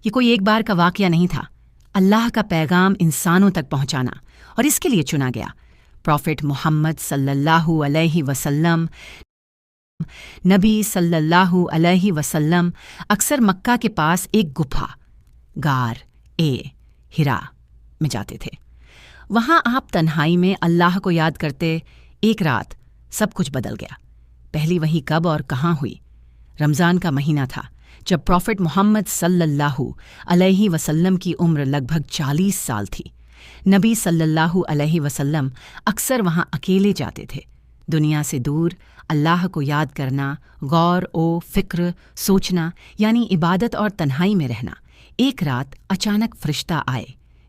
یہ کوئی ایک بار کا واقعہ نہیں تھا، اللہ کا پیغام انسانوں تک پہنچانا، اور اس کے لیے چنا گیا۔ پروفٹ محمد صلی اللہ علیہ وسلم، نبی صلی اللہ علیہ وسلم اکثر مکہ کے پاس ایک گپھا، غار ہرا میں جاتے تھے۔ وہاں آپ تنہائی میں اللہ کو یاد کرتے۔ ایک رات سب کچھ بدل گیا۔ پہلی وحی کب اور کہاں ہوئی؟ رمضان کا مہینہ تھا، جب پروفٹ محمد صلی اللہ علیہ وسلم کی عمر لگ بھگ 40 سال تھی۔ نبی صلی اللہ علیہ وسلم اکثر وہاں اکیلے جاتے تھے، دنیا سے دور، اللہ کو یاد کرنا، غور و فکر، سوچنا، یعنی عبادت اور تنہائی میں رہنا۔ ایک رات اچانک فرشتہ آئے،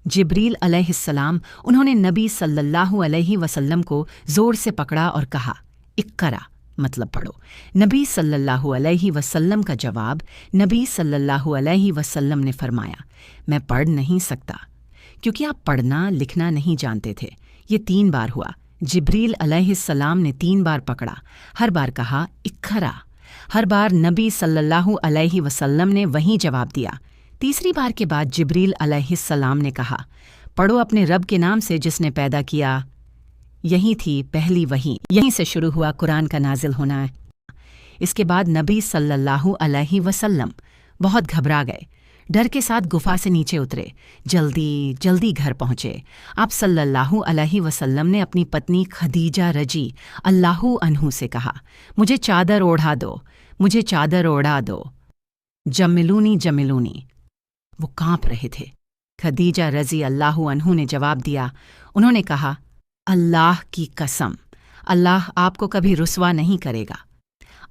جبریل علیہ السلام۔ انہوں نے نبی صلی اللہ علیہ وسلم کو زور سے پکڑا اور کہا، اقرا، مطلب پڑھو۔ نبی صلی اللہ علیہ وسلم کا جواب، نبی صلی اللہ علیہ وسلم نے فرمایا، میں پڑھ نہیں سکتا، کیونکہ آپ پڑھنا لکھنا نہیں جانتے تھے۔ یہ 3 بار ہوا۔ جبریل علیہ السلام نے 3 بار پکڑا، ہر بار کہا اقرا۔ ہر بار نبی صلی اللہ علیہ وسلم نے وہی جواب دیا۔ تیسری بار کے بعد جبریل علیہ السلام نے کہا، پڑھو اپنے رب کے نام سے جس نے پیدا کیا۔ یہی تھی پہلی وحی، یہیں سے شروع ہوا قرآن کا نازل ہونا۔ اس کے بعد نبی صلی اللہ علیہ وسلم بہت گھبرا گئے، ڈر کے ساتھ گفا سے نیچے اترے، جلدی جلدی گھر پہنچے۔ آپ صلی اللہ علیہ وسلم نے اپنی پتنی خدیجہ رضی اللہ عنہ سے کہا، مجھے چادر اوڑھا دو، مجھے چادر اوڑھا دو، جملونی جملونی۔ وہ کانپ رہے تھے۔ خدیجہ رضی اللہ عنہ نے جواب دیا، انہوں نے کہا، اللہ کی قسم، اللہ آپ کو کبھی رسوا نہیں کرے گا۔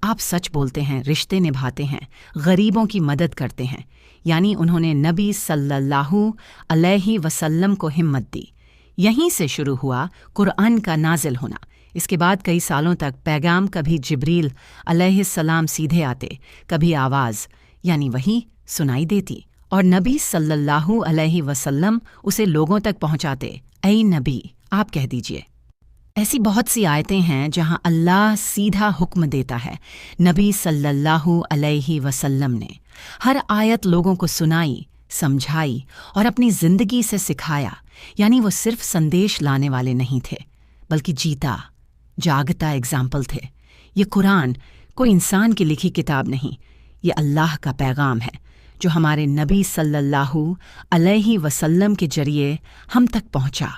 آپ سچ بولتے ہیں، رشتے نبھاتے ہیں، غریبوں کی مدد کرتے ہیں۔ یعنی انہوں نے نبی صلی اللہ علیہ وسلم کو ہمت دی۔ یہیں سے شروع ہوا قرآن کا نازل ہونا۔ اس کے بعد کئی سالوں تک پیغام کبھی جبریل علیہ السلام سیدھے آتے، کبھی آواز یعنی وحی سنائی دیتی، اور نبی صلی اللہ علیہ وسلم اسے لوگوں تک پہنچاتے۔ اے نبی، آپ کہہ دیجئے۔ ایسی بہت سی آیتیں ہیں جہاں اللہ سیدھا حکم دیتا ہے۔ نبی صلی اللہ علیہ وسلم نے ہر آیت لوگوں کو سنائی، سمجھائی اور اپنی زندگی سے سکھایا۔ یعنی وہ صرف سندیش لانے والے نہیں تھے، بلکہ جیتا جاگتا اگزامپل تھے۔ یہ قرآن کوئی انسان کی لکھی کتاب نہیں، یہ اللہ کا پیغام ہے جو ہمارے نبی صلی اللہ علیہ وسلم کے ذریعے ہم تک پہنچا۔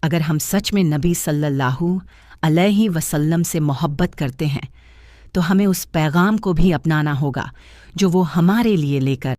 اگر ہم سچ میں نبی صلی اللہ علیہ وسلم سے محبت کرتے ہیں تو ہمیں اس پیغام کو بھی اپنانا ہوگا جو وہ ہمارے لیے لے کر